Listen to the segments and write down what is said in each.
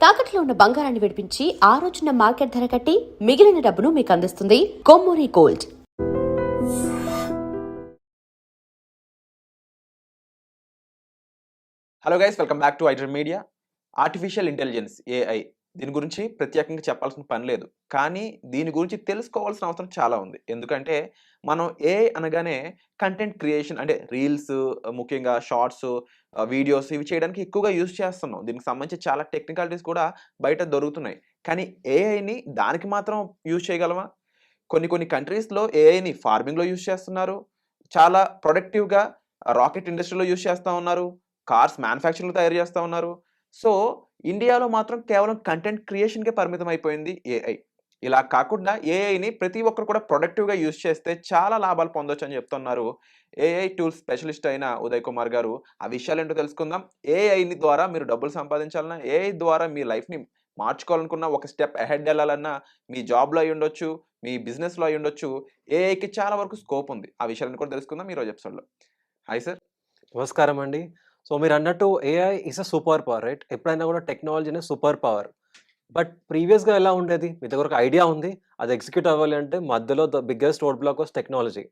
తాకట్లో ఉన్న బంగారాన్ని విడిపించి ఆ రోజున మార్కెట్ ధర కట్టి మిగిలిన డబ్బును మీకు అందిస్తుంది Kommuri gold. Hello guys, welcome back to iDream media. Artificial intelligence AI దీని గురించి ప్రత్యేకంగా చెప్పాల్సిన పని లేదు. కానీ దీని గురించి తెలుసుకోవాల్సిన అవసరం చాలా ఉంది. ఎందుకంటే మనం ఏఐ అనగానే కంటెంట్ క్రియేషన్ అంటే రీల్స్, ముఖ్యంగా షార్ట్స్, వీడియోస్ ఇవి చేయడానికి ఎక్కువగా యూజ్ చేస్తున్నాం. దీనికి సంబంధించి చాలా టెక్నికాలిటీస్ కూడా బయట దొరుకుతున్నాయి. కానీ ఏఐని దానికి మాత్రం యూజ్ చేయగలమా? కొన్ని కంట్రీస్‌లో ఏఐని ఫార్మింగ్‌లో యూజ్ చేస్తున్నారు. చాలా ప్రొడక్టివ్‌గా రాకెట్ ఇండస్ట్రీలో యూజ్ చేస్తా ఉన్నారు. కార్స్ మ్యానుఫ్యాక్చరింగ్‌లో తయారు చేస్తా ఉన్నారు. సో, ఇండియాలో మాత్రం కేవలం కంటెంట్ క్రియేషన్‌కే పరిమితం అయిపోయింది ఏఐ. ఇలా కాకుండా ఏఐని ప్రతి ఒక్కరు కూడా ప్రొడక్టివ్‌గా యూజ్ చేస్తే చాలా లాభాలు పొందొచ్చని చెప్తున్నారు ఏఐ టూల్స్ స్పెషలిస్ట్ అయిన ఉదయ్ కుమార్ గారు. ఆ విషయాలేంటో తెలుసుకుందాం. ఏఐని ద్వారా మీరు డబ్బులు సంపాదించాలన్నా, ఏఐ ద్వారా మీ లైఫ్‌ని మార్చుకోవాలనుకున్న, ఒక స్టెప్ అహెడ్ ఎళ్ళాలన్నా, మీ జాబ్‌లో అయ్యుండొచ్చు, మీ బిజినెస్‌లో అయ్యుండొచ్చు, ఏఐకి చాలా వరకు స్కోప్ ఉంది. ఆ విషయాలను కూడా తెలుసుకుందాం ఈరోజు ఎపిసోడ్‌లో. Hi sir. నమస్కారం అండి. సో మీరన్నట్టు AI is a super power, right? ఎప్పుడైనా కూడా టెక్నాలజీ అనేది సూపర్ పవర్. బట్ ప్రీవియస్‌గా ఎలా ఉండేది? మీ దగ్గర ఒక ఐడియా ఉంది. అది ఎగ్జిక్యూట్ అవ్వాలి అంటే మధ్యలో the biggest road block was technology.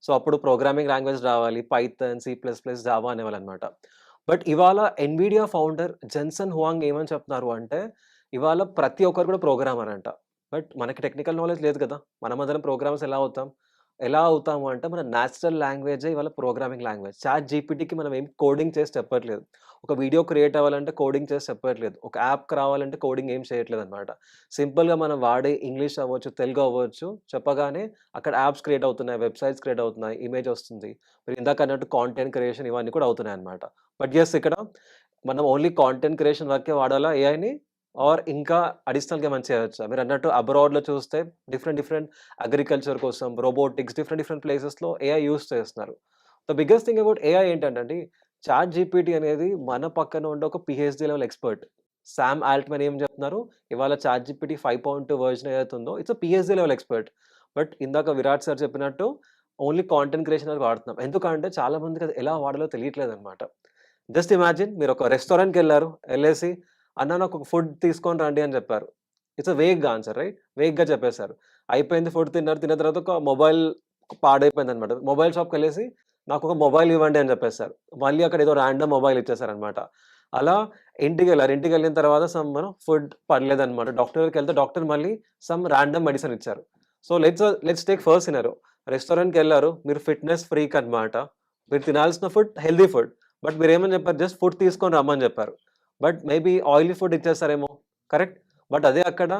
So అప్పుడు ప్రోగ్రామింగ్ లాంగ్వేజ్ రావాలి. Python, C plus plus, Java అనేవాళ్ళనమాట. బట్ ఇవాళ ఎన్‌విడియా ఫౌండర్ జెన్సన్ హువాంగ్ ఏమని చెప్తున్నారు అంటే, ఇవాళ ప్రతి ఒక్కరు కూడా ప్రోగ్రామర్ అంట. బట్ మనకి టెక్నికల్ నాలెడ్జ్ లేదు కదా! మనమందరం ప్రోగ్రామర్స్ ఎలా అవుతాం? ఎలా అవుతాము అంటే, మన నేచురల్ లాంగ్వేజే ఇవాళ ప్రోగ్రామింగ్ లాంగ్వేజ్. చాట్ జీపీటీకి మనం ఏం కోడింగ్ చేసి చెప్పట్లేదు. ఒక వీడియో క్రియేట్ అవ్వాలంటే కోడింగ్ చేసి చెప్పట్లేదు. ఒక యాప్‌కి రావాలంటే కోడింగ్ ఏం చేయట్లేదనమాట. సింపుల్‌గా మనం వాడే ఇంగ్లీష్ అవ్వచ్చు, తెలుగు అవ్వచ్చు, చెప్పగానే అక్కడ యాప్స్ క్రియేట్ అవుతున్నాయి, వెబ్‌సైట్స్ క్రియేట్ అవుతున్నాయి, ఇమేజ్ వస్తుంది. మీరు ఇందాక అన్నట్టు కాంటెంట్ క్రియేషన్ ఇవన్నీ కూడా అవుతున్నాయన్నమాట. బట్ యెస్, ఇక్కడ మనం ఓన్లీ కాంటెంట్ క్రియేషన్ వరకే వాడాలా ఏఐని? ఆర్ ఇంకా అడిషనల్‌గా ఏమైనా చేయొచ్చా? మీరన్నట్టు అబ్రాడ్‌లో చూస్తే డిఫరెంట్ అగ్రికల్చర్ కోసం, రోబోటిక్స్ డిఫరెంట్ ప్లేసెస్‌లో ఏఐ యూజ్ చేస్తున్నారు. The biggest thing about AI ఏంటంటే అండి, చాట్ జీపీటీ అనేది మన పక్కన ఉండే ఒక PhD level expert. Sam Altman ఏం చెప్తున్నారు? ఇవాళ చాట్ జీపీటీ 5.2 వెర్షన్ ఏదైతే ఉందో it's a PhD level expert. But ఇందాక విరాట్ సార్ చెప్పినట్టు ఓన్లీ కాంటెంట్ క్రియేషన్ వరకు వాడుతున్నాం. ఎందుకంటే చాలా మందికి అది ఎలా వాడాలో తెలియట్లేదన్నమాట. జస్ట్ ఇమాజిన్, మీరు ఒక రెస్టారెంట్‌కెళ్లారు. ఎళ్ళేసి, "అన్న నాకు ఒక ఫుడ్ తీసుకొని రండి" అని చెప్పారు. It's a vague answer, right? వేగ్‌గా చెప్పేసారు. అయిపోయింది, ఫుడ్ తిన్నారు. తిన్న తర్వాత ఒక మొబైల్ పాడైపోయిందనమాట. మొబైల్ షాప్‌కెళ్ళేసి, "నాకొక మొబైల్ ఇవ్వండి" అని చెప్పేసారు. మళ్ళీ అక్కడ ఏదో ర్యాండమ్ మొబైల్ ఇచ్చేసారనమాట. అలా ఇంటికెళ్లారు. ఇంటికెళ్ళిన తర్వాత ఫుడ్ పడలేదనమాట. డాక్టర్ దగ్గరికెళ్తే డాక్టర్ మళ్ళీ ర్యాండమ్ మెడిసిన్ ఇచ్చారు. So let's take first scenario. రెస్టారెంట్‌కెళ్లారు. మీరు ఫిట్‌నెస్ ఫ్రీక్ అనమాట. మీరు తినాల్సిన ఫుడ్ హెల్తీ ఫుడ్. బట్ మీరేమని చెప్పారు? జస్ట్ ఫుడ్ తీసుకొని రమ్మని చెప్పారు. బట్ మేబీ ఆయిలీ ఫుడ్ ఇచ్చేస్తారేమో, కరెక్ట్? బట్ అదే అక్కడ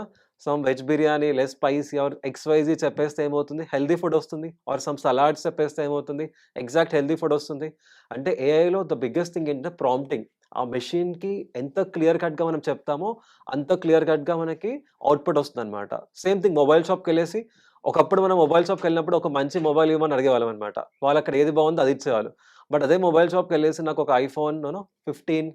veg biryani, less spicy or XYZ చెప్పేస్తే ఏమవుతుంది? హెల్తీ ఫుడ్ వస్తుంది. ఆర్ సలాడ్స్ చెప్పేస్తే ఏమవుతుంది? ఎగ్జాక్ట్ హెల్తీ ఫుడ్ వస్తుంది. అంటే ఏఐలో ద బిగ్గెస్ట్ థింగ్ ఏంటంటే ప్రాంప్టింగ్. ఆ మెషిన్‌కి ఎంత క్లియర్ కట్‌గా మనం చెప్తామో, అంత క్లియర్ కట్‌గా మనకి అవుట్‌పుట్ వస్తుందన్నమాట. సేమ్ థింగ్ మొబైల్ షాప్‌కెళ్ళేసి, ఒకప్పుడు మనం మొబైల్ షాప్‌కెళ్ళినప్పుడు ఒక మంచి మొబైల్ ఇవ్వమని అడిగేవాళ్ళమన్నమాట. వాళ్ళక్కడ ఏది బాగుందో అది ఇచ్చేవాళ్ళు. బట్ అదే మొబైల్ షాప్‌కెళ్ళేసి నాకొక ఐఫోన్ 15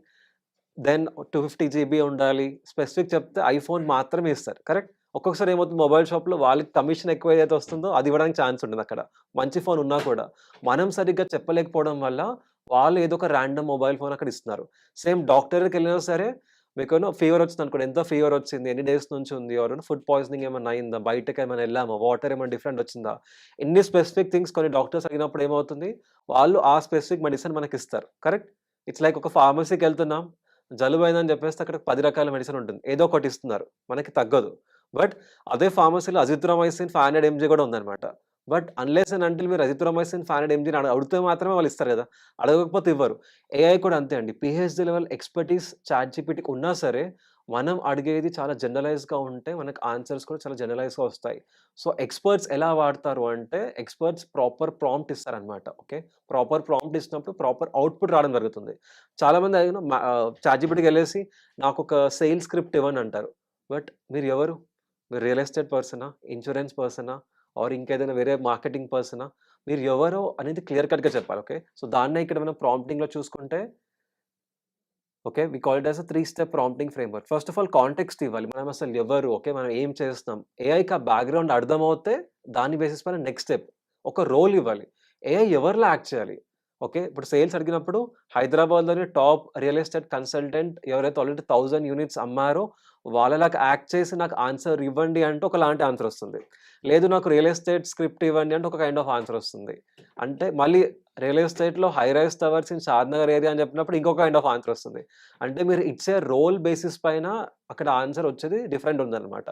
దెన్ 250 జీబీ ఉండాలి. స్పెసిఫిక్ చెప్తే ఐఫోన్ మాత్రమే ఇస్తారు, కరెక్ట్? ఒక్కొక్కసారి ఏమవుతుంది, మొబైల్ షాప్‌లో వాళ్ళకి కమిషన్ ఎక్కువ ఏదైతే వస్తుందో అది ఇవ్వడానికి ఛాన్స్ ఉంటుందక్కడ. మంచి ఫోన్ ఉన్నా కూడా. మనం సరిగ్గా చెప్పలేకపోవడం వల్ల వాళ్ళు ఏదో ఒక ర్యాండమ్ మొబైల్ ఫోన్ అక్కడ ఇస్తున్నారు. సేమ్ డాక్టర్ దగ్గరికెళ్ళినా సరే, ఫీవర్ వచ్చిందనుకోండి. ఎంత ఫీవర్ వచ్చింది? ఎన్ని డేస్ నుంచి ఉంది? ఆర్ ఫుడ్ పాయిజనింగ్ ఏమన్నా అయిందా? బయటకేమైనా ఎళ్ళామా? వాటర్ ఏమైనా డిఫరెంట్ వచ్చిందా? ఇన్ని స్పెసిఫిక్ థింగ్స్ కొన్ని డాక్టర్స్ అడిగినప్పుడు ఏమవుతుంది? వాళ్ళు ఆ స్పెసిఫిక్ మెడిసిన్ మనకిస్తారు, కరెక్ట్? ఇట్స్ లైక్ ఒక ఫార్మసీకెళ్తున్నాం. జలుబయిందని జెప్పేస్తే అక్కడ 10 రకాల మెడిసిన్ ఉంటుంది. ఏదో ఒకటి ఇస్తున్నారు. మనకి తగ్గదు. బట్ అదే ఫార్మసీలో అజిత్రోమైసిన్ 500 ఎంజీ గూడా ఉందన్నమాట. బట్ అన్‌లెస్ అండ్ అంటిల్ మీరు అజిత్రోమైసిన్ 500 ఎంజీని అడిగితే మాత్రమే వాళ్ళు ఇస్తారు గదా! అడగకపోతే ఇవ్వరు. ఏఐ కూడా అంతే అండి. పీహెచ్‌డీ లెవెల్ ఎక్స్‌పర్టీస్ చాట్‌జీపీటీకి ఉన్నా సరే, మనం అడిగేది చాలా జనరలైజ్డ్‌గా ఉంటే మనకు ఆన్సర్స్ కూడా చాలా జనరలైజ్డ్‌గా వస్తాయి. సో, ఎక్స్‌పర్ట్స్ ఎలా వాడతారు అంటే, ఎక్స్‌పర్ట్స్ ప్రాపర్ ప్రాంప్ట్ ఇస్తారన్నమాట. ఓకే. ప్రాపర్ ప్రాంప్ట్ ఇచ్చినప్పుడు ప్రాపర్ అవుట్‌పుట్ రావడం జరుగుతుంది. చాలామంది చాట్‌జీపీటీకెళ్ళేసి నాకొక సేల్స్ స్క్రిప్ట్ ఇవ్వండి అంటారు. బట్ మీరు ఎవరు? మీరు రియల్ ఎస్టేట్ పర్సనా? ఇన్స్యూరెన్స్ పర్సనా? ఆర్ ఇంకేదైనా వేరే మార్కెటింగ్ పర్సనా? మీరు ఎవరో అనేది క్లియర్ కట్‌గా చెప్పాలి. ఓకే. సో, దాన్నే ఇక్కడ మనం ప్రాంప్టింగ్‌లో చూసుకుంటే, okay, we call it as a 3 step prompting ఫ్రేమ్‌వర్క్. ఫస్ట్ ఆఫ్ ఆల్ కాంటెక్స్ట్ ఇవ్వాలి. మనం అసలు ఎవరు? ఓకే. మనం ఏం చేస్తున్నాం? ఏఐకి ఆ బ్యాక్‌గ్రౌండ్ అర్థమవుతే దాని బేసిస్ పైన నెక్స్ట్ స్టెప్. ఒక రోల్ ఇవ్వాలి. ఏఐ ఎవరిలా యాక్ట్ చేయాలి? ఓకే. ఇప్పుడు సేల్స్ అడిగినప్పుడు హైదరాబాద్‌లోని టాప్ రియల్ ఎస్టేట్ కన్సల్టెంట్ ఎవరైతే ఆల్రెడీ 1000 యూనిట్స్ అమ్మారో వాళ్ళలాగా యాక్ట్ చేసి నాకు ఆన్సర్ ఇవ్వండి అంటే ఒకలాంటి ఆన్సర్ వస్తుంది. లేదు నాకు రియల్ ఎస్టేట్ స్క్రిప్ట్ ఇవ్వండి అంటే ఒక కైండ్ ఆఫ్ ఆన్సర్ వస్తుంది. అంటే మళ్ళీ రియల్ ఎస్టేట్‌లో high rise towers in Shadnagar area అని చెప్పినప్పుడు ఇంకో కైండ్ ఆఫ్ ఆన్సర్ వస్తుంది. అంటే మీరు ఇచ్చే రోల్ బేసిస్ పైన అక్కడ ఆన్సర్ వచ్చేది డిఫరెంట్ ఉందన్నమాట.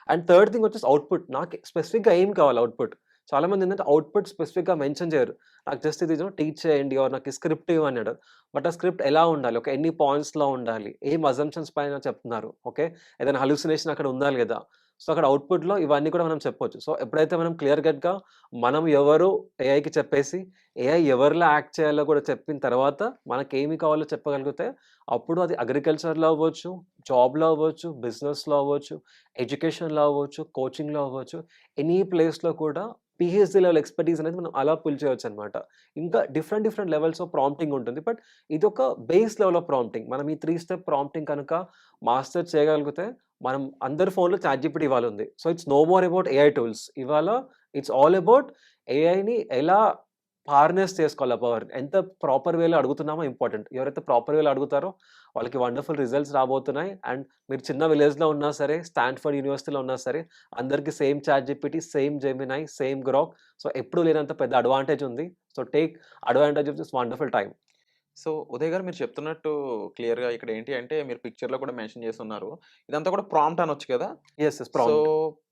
అండ్ థర్డ్ థింగ్ వచ్చేసి అవుట్‌పుట్. నాకు స్పెసిఫిక్‌గా ఏం కావాలి అవుట్‌పుట్. చాలామంది ఏంటంటే అవుట్‌పుట్ స్పెసిఫిక్‌గా మెన్షన్ చేయరు. నాకు జస్ట్ ఇది టీచ్ చేయండి ఆర్ నాకు స్క్రిప్ట్ ఇవ్వండి అంటారు. బట్ ఆ స్క్రిప్ట్ ఎలా ఉండాలి? ఒక ఎన్ని పాయింట్స్‌లో ఉండాలి? ఏం అజంప్షన్స్ పైన చెప్తున్నారు? ఓకే. ఏదైనా హాలుసినేషన్ అక్కడ ఉందా లేదా? సో, అక్కడ అవుట్‌పుట్‌లో ఇవన్నీ కూడా మనం చెప్పొచ్చు. సో, ఎప్పుడైతే మనం క్లియర్ కట్‌గా మనం ఎవరు ఏఐకి చెప్పేసి, ఏఐ ఎవరిలా యాక్ట్ చేయాలో కూడా చెప్పిన తర్వాత మనకేమి కావాలో చెప్పగలిగితే, అప్పుడు అది అగ్రికల్చర్‌లో అవ్వచ్చు, జాబ్‌లో అవ్వచ్చు, బిజినెస్‌లో అవ్వచ్చు, ఎడ్యుకేషన్‌లో అవ్వచ్చు, కోచింగ్‌లో అవ్వచ్చు, ఎనీ ప్లేస్‌లో కూడా పీహెచ్‌డీ లెవెల్ ఎక్స్‌పర్టీస్ అనేది మనం అలా పుల్ చేయొచ్చనమాట. ఇంకా different different levels of prompting ఉంటుంది. బట్ ఇదొక బేస్ లెవెల్ ఆఫ్ ప్రాంప్టింగ్. మనం ఈ 3 స్టెప్ ప్రాంప్టింగ్ కనుక మాస్టర్ చేయగలిగితే మనం అందరి ఫోన్‌లో చాట్‌జీపీటీ ఇవాళ ఉంది. So, it's no more about AI tools. ఇవాళ ఇట్స్ ఆల్ అబౌట్ ఏఐని ఎలా హార్నెస్ చేసుకోవాలి ఆ పవర్‌ని. ఎంత ప్రాపర్ వేలో అడుగుతున్నామో ఇంపార్టెంట్. ఎవరైతే ప్రాపర్ వేలో అడుగుతారో వాళ్ళకి వండర్‌ఫుల్ రిజల్ట్స్ రాబోతున్నాయి. అండ్ మీరు చిన్న విలేజ్‌లో ఉన్నా సరే, స్టాన్‌ఫోర్డ్ యూనివర్సిటీలో ఉన్నా సరే, అందరికి same ChatGPT, same Gemini, same Grok. So, ఎప్పుడు లేనంత పెద్ద అడ్వాంటేజ్ ఉంది. So, take advantage of this wonderful time. So, Uday గారు మీరు చెప్తున్నట్టు క్లియర్‌గా ఇక్కడ ఏంటి అంటే మీరు పిక్చర్‌లో కూడా మెన్షన్ చేసున్నారు. ఇదంతా కూడా ప్రాంప్ట్ అనొచ్చు కదా! Yes. Yes. So, prompt.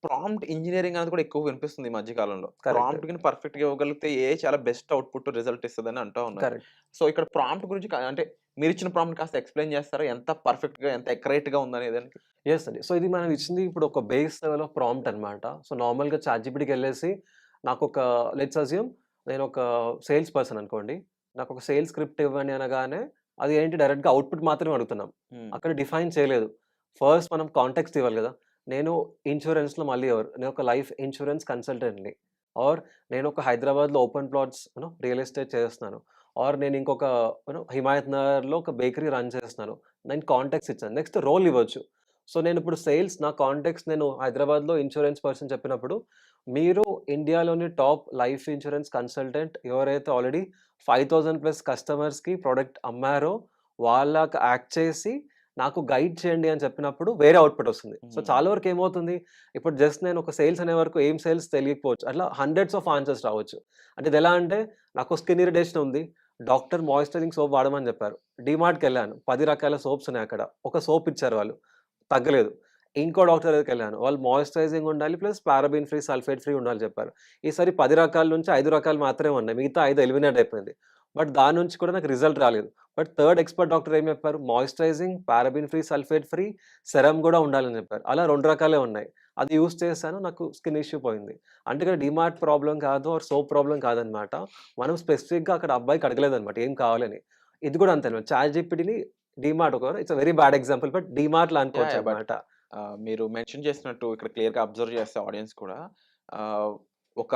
Prompt engineering అనేది కూడా ఎక్కువ వినిపిస్తుంది ఈ మధ్య కాలంలో. కరెక్ట్. ప్రాంప్ట్‌ని పర్ఫెక్ట్‌గా ఇవ్వగలిగితే ఏఐ చాలా బెస్ట్ అవుట్‌పుట్ రిజల్ట్ ఇస్తదని అంటా ఉన్నారు. కరెక్ట్. సో, ఇక్కడ ప్రాంప్ట్ గురించి అంటే మీరిచ్చిన ప్రాంప్ట్ కాస్త ఎక్స్‌ప్లెయిన్ చేస్తారా? ఎంత పర్ఫెక్ట్‌గా, ఎంత అక్యురేట్‌గా ఉందనే దానికి? యెస్ అండి. సో, ఇది మనం ఇచ్చింది ఇప్పుడు ఒక బేస్ లెవెల్ ఆఫ్ ప్రాంప్ట్ అన్నమాట. సో, నార్మల్‌గా చాట్‌జీపీటీకెళ్ళేసి నాకొక లెట్స్ అస్యూమ్ నేనొక సేల్స్ పర్సన్ అనుకోండి. నాకొక సేల్స్ స్క్రిప్ట్ ఇవ్వండి అనగానే అది ఏంటి డైరెక్ట్‌గా అవుట్‌పుట్ మాత్రమే అడుగుతున్నాం. హ్మ్. అక్కడ డిఫైన్ చేయలేదు. ఫస్ట్ మనం కాంటెక్స్ట్ ఇవ్వాలి గదా! నేను ఇన్స్యూరెన్స్‌లో మళ్ళీ ఎవరు? నేనొక లైఫ్ ఇన్స్యూరెన్స్ కన్సల్టెంట్‌ని. ఆర్ నేనొక హైదరాబాద్‌లో ఓపెన్ ప్లాట్స్ రియల్ ఎస్టేట్ చేస్తున్నాను. ఆర్ నేను ఇంకొక హిమాయత్ నగర్‌లో ఒక బేకరీ రన్ చేస్తున్నాను. నేను కాంటెక్స్ట్ ఇచ్చాను. నెక్స్ట్ రోల్ ఇవ్వచ్చు. సో, నేనిప్పుడు సేల్స్ నా కాంటెక్స్ట్ నేను హైదరాబాద్‌లో ఇన్స్యూరెన్స్ పర్సన్ చెప్పినప్పుడు, మీరు ఇండియాలోని టాప్ లైఫ్ ఇన్స్యూరెన్స్ కన్సల్టెంట్ ఎవరైతే ఆల్రెడీ 5000+ కస్టమర్స్‌కి ప్రొడక్ట్ అమ్మారో, వాళ్ళకి యాక్ట్ చేసి నాకు గైడ్ చేయండి అని చెప్పినప్పుడు వేరే అవుట్‌పుట్ వస్తుంది. సో, హ్మ్. చాలా వరకు ఏమవుతుంది, ఇప్పుడు జస్ట్ నేను ఒక సేల్స్ అనే వరకు ఏం సేల్స్ తెలియకపోవచ్చు. అట్లా హండ్రెడ్స్ ఆఫ్ ఆన్సర్స్ రావచ్చు. అంటే ఇదెలా అంటే నాకు స్కిన్ ఇరిటేషన్ ఉంది. డాక్టర్ మాయిశ్చరైజింగ్ సోప్ వాడమని చెప్పారు. డీమార్ట్‌కెళ్ళాను. 10 రకాల సోప్స్ ఉన్నాయి అక్కడ. ఒక సోప్ ఇచ్చారు వాళ్ళు. తగ్గలేదు. ఇంకో డాక్టర్ దగ్గరికెళ్ళాను. వాళ్ళు మాయిశ్చరైజింగ్ ఉండాలి. Plus paraben free, sulphate free ఉండాలి చెప్పారు. ఈసారి 10 రకాల నుంచి 5 రకాలు మాత్రమే ఉన్నాయి. మిగతా 5 ఎలిమినేట్ అయిపోయింది. బట్ దాని నుంచి కూడా నాకు రిజల్ట్ రాలేదు. బట్ థర్డ్ ఎక్స్‌పర్ట్ డాక్టర్ ఏం చెప్పారు? Moisturising, paraben free, sulphate free, serum గూడా ఉండాలని చెప్పారు. అలా 2 రకాలే ఉన్నాయి. అది యూజ్ చేశాను. నాకు స్కిన్ ఇష్యూ పోయింది. అంటే ఇక్కడ డీమార్ట్ ప్రాబ్లమ్ కాదు ఆర్ సోప్ ప్రాబ్లమ్ కాదనమాట. మనం స్పెసిఫిక్‌గా అక్కడ అబ్బాయికి అడగలేదనమాట ఏం కావాలని. ఇది కూడా అంతే అనమాట. చాట్‌జీపీటీని DMart it's a very bad example. But డీమార్ట్‌లో యాహ్! బట్ అనుకోవచ్చనమాట. మీరు మెన్షన్ చేసినట్టు ఇక్కడ క్లియర్‌గా అబ్జర్వ్ చేస్తే ఆడియన్స్ కూడా ఆహ్, ఒక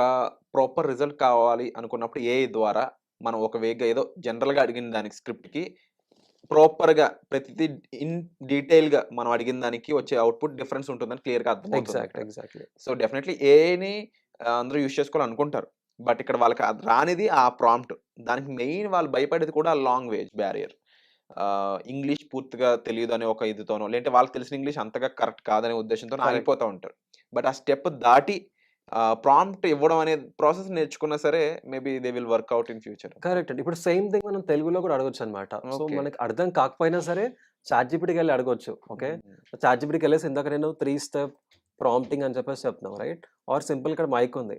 ప్రాపర్ రిజల్ట్ కావాలి అనుకున్నప్పుడు ఏఐ ద్వారా మనం ఒక వేగా ఏదో జనరల్‌గా అడిగిన దానికి స్క్రిప్ట్‌కి ప్రాపర్‌గా ప్రతిది ఇన్ డీటెయిల్‌గా మనం అడిగిన దానికి వచ్చే అవుట్‌పుట్ డిఫరెన్స్ ఉంటుందని క్లియర్‌గా అర్థమవుతుందిక్కడ. ఎగ్జాక్ట్‌లీ. సో, డెఫినైట్‌లీ ఏఐని అందరూ యూజ్ చేసుకోవాలనుకుంటారు. బట్ ఇక్కడ వాళ్ళకి అది రానిది ఆ ప్రాంప్ట్. దానికి మెయిన్ వాళ్ళు భయపడేది కూడా లాంగ్వేజ్ బ్యారియర్. ఇంగ్లీష్ పూర్తిగా తెలీదనే ఒక ఇదితోనో, లేదంటే వాళ్ళకి తెలిసిన ఇంగ్లీష్ అంతగా కరెక్ట్ కాదనే ఉద్దేశ్యంతోనో కరెక్ట్. ఆగిపోతా ఉంటారు. బట్ ఆ స్టెప్ దాటి ప్రాంప్ట్ ఇవ్వడం అనే ప్రాసెస్ నేర్చుకున్నా సరే maybe they will work out in future. Correct అండి. ఇప్పుడు సేమ్ థింగ్ మనం తెలుగులో కూడా అడగొచ్చనమాట. So, okay. మనకి అర్థం కాకపోయినా సరే చాట్‌జీపీటీకెళ్ళి అడగొచ్చు. ఓకే. హ్మ్. చాట్‌జీపీటీకెళ్ళేసి ఇందాక నేను 3 స్టెప్ ప్రాంప్టింగ్ అని చెప్పేసి చెప్తున్నాం రైట్? ఆర్ సింపుల్ ఇక్కడ మైక్ ఉంది.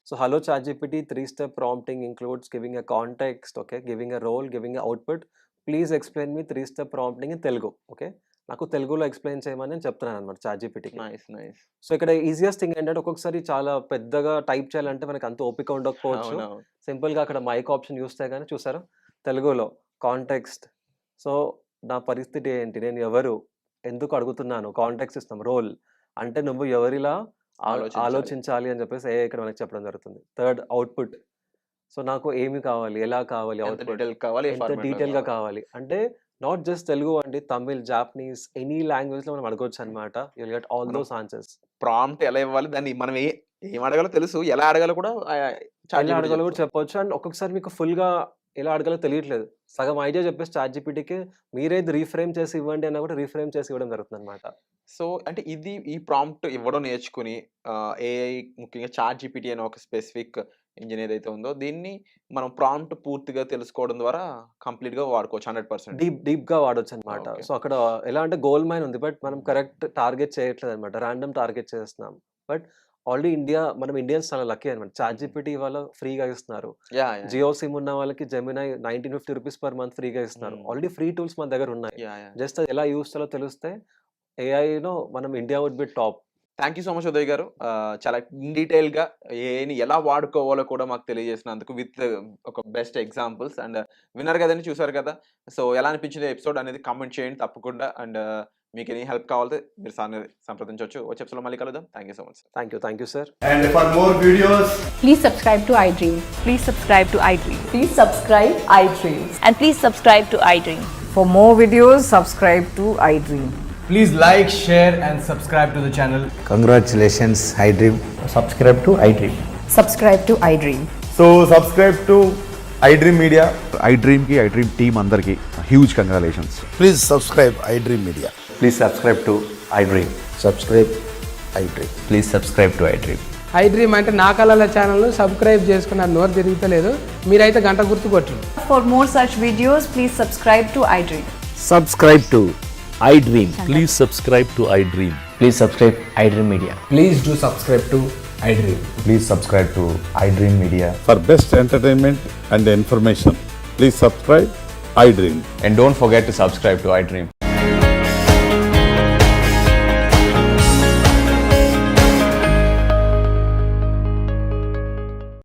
So, hello ChatGPT 3 step prompting includes giving a context, okay, giving a role, giving a output. Please explain me 3 step prompting in Telugu. Okay. నాకు తెలుగులో ఎక్స్‌ప్లెయిన్ చేయమని నేను చెప్తున్నాననమాట చాట్‌జీపీటీకి. నైస్. నైస్. సో, ఇక్కడ easiest thing ఏంటంటే ఒక్కొక్కసారి చాలా పెద్దగా టైప్ చేయాలంటే మనకు అంత ఓపిక ఉండకపోవచ్చు. అవునవును. సింపుల్‌గా అక్కడ మైక్ ఆప్షన్ చూస్తే గాని చూసారా? తెలుగులో కాంటెక్స్ట్. సో, నా పరిస్థితి ఏంటి? నేను ఎవరు? ఎందుకు అడుగుతున్నాను? కాంటెక్స్ట్ ఇస్తాం. రోల్ అంటే నువ్వు ఎవరిలా ఆలోచించాలి. ఆలోచించాలి అని చెప్పేసి ఏఐ ఇక్కడ మనకు చెప్పడం జరుగుతుంది. Third output. సో, నాకు ఏమి కావాలి? ఎలా కావాలి ఎంత అవుట్‌పుట్? డీటెయిల్ కావాలి? ఏ ఎంత ఫార్మాట్‌లో డీటెయిల్‌గా కావాలి? కావాలి? అంటే నాట్ జస్ట్ తెలుగు అండి. తమిళ్, జాపనీస్ ఎనీ లాంగ్వేజ్‌లో మనం అడగొచ్చనమాట. యూ విల్ గెట్ ఆల్ మనం దోస్ ఆన్సర్స్. ప్రాంప్ట్ ఎలా ఇవ్వాలి? దాన్ని మనం ఏం అడగాలో తెలుసు. ఎలా అడగాలో కూడా ఎలా చాట్‌జీపీటీ అడగాలో కూడా చెప్తది. చెప్పొచ్చు. అండ్ ఒక్కొక్కసారి మీకు ఫుల్‌గా ఎలా అడగాలో తెలియట్లేదు. సగం ఐడియా చెప్పేసి చాట్‌జీపీటీకి మీరే ఇది రీఫ్రేమ్ చేసి ఇవ్వండి అన్నా కూడా రీఫ్రేమ్ చేసి ఇవ్వడం జరుగుతుందనమాట. సో, అంటే ఈ ప్రాంప్ట్ ఇవ్వడం నేర్చుకొని ఏఐ ముఖ్యంగా చాట్‌జీపీటీ అనే ఒక స్పెసిఫిక్ ఇంజిన్ ఏదైతే ఉందో దీన్ని మనం ప్రాంప్ట్ పూర్తిగా తెలుసుకోవడం ద్వారా కంప్లీట్‌గా వాడుకోవచ్చు 100%. డీప్‌గా వాడొచ్చనమాట. ఓకే. సో, అక్కడ ఎలా అంటే గోల్డ్ మైన్ ఉంది. బట్ మనం కరెక్ట్ టార్గెట్ చేయట్లేదనమాట. రాండమ్ టార్గెట్ చేస్తున్నాం. బట్ ఆల్రెడీ మనం ఇండియన్స్ చాలా లక్కీ అనమాట. చాట్‌జీపీటీ ఇవాళ ఫ్రీగా ఇస్తున్నారు. యాహ్! జియో సిమ్ ఉన్న వాళ్ళకి జెమినై ₹1950 పర్ మంత్ ఫ్రీగా ఇస్తున్నారు. ఆల్రెడీ ఫ్రీ టూల్స్ మన దగ్గర ఉన్నాయి. యాహ్! జస్ట్ అది ఎలా యూజ్ చేయాలో తెలిస్తే ఏఐలో మనం India would be top. Thank you so much Uday garu. చాలా ఇన్ డీటెయిల్‌గా ఏఐని ఎలా వాడుకోవాలో కూడా మాకు తెలియజేసినందుకు విత్ ఒక బెస్ట్ ఎగ్జాంపుల్స్ అండ్ విన్నారు కదండీ, చూసారు కదా! సో, ఎలా అనిపించిందో ఎపిసోడ్ అనేది కామెంట్ చేయండి తప్పకుండా. అండ్ మీకు ఎనీ హెల్ప్ కావాలంటే మీరు సార్‌ని సంప్రదించవచ్చు. వచ్చే ఎపిసోడ్‌లో మళ్ళీ కలుద్దాం. Thank you so much. Thank you sir. And for more videos, Please subscribe to iDream. Please subscribe to iDream. Please subscribe iDreams. And please subscribe to iDream. For more videos, subscribe to iDream. please like, share, and subscribe to the channel. Congratulations, iDream. subscribe to iDream. Subscribe to iDream. So, subscribe to iDream Media. iDream team అందరికి huge congratulations. Please subscribe iDream Media. Please subscribe to iDream. Subscribe iDream. Please subscribe to iDream. iDream అంటే నా కళల ఛానల్ను subscribe చేసుకున్న నోరు తిరుగుతలేదు, మీరైతే గంట గుర్తు కొట్టండి. For more such videos, please subscribe to iDream. Subscribe to iDream. Please subscribe to iDream. Please subscribe iDream Media. Please do subscribe to iDream. Please subscribe to iDream Media. For best entertainment and information, please subscribe iDream. And don't forget to subscribe to iDream.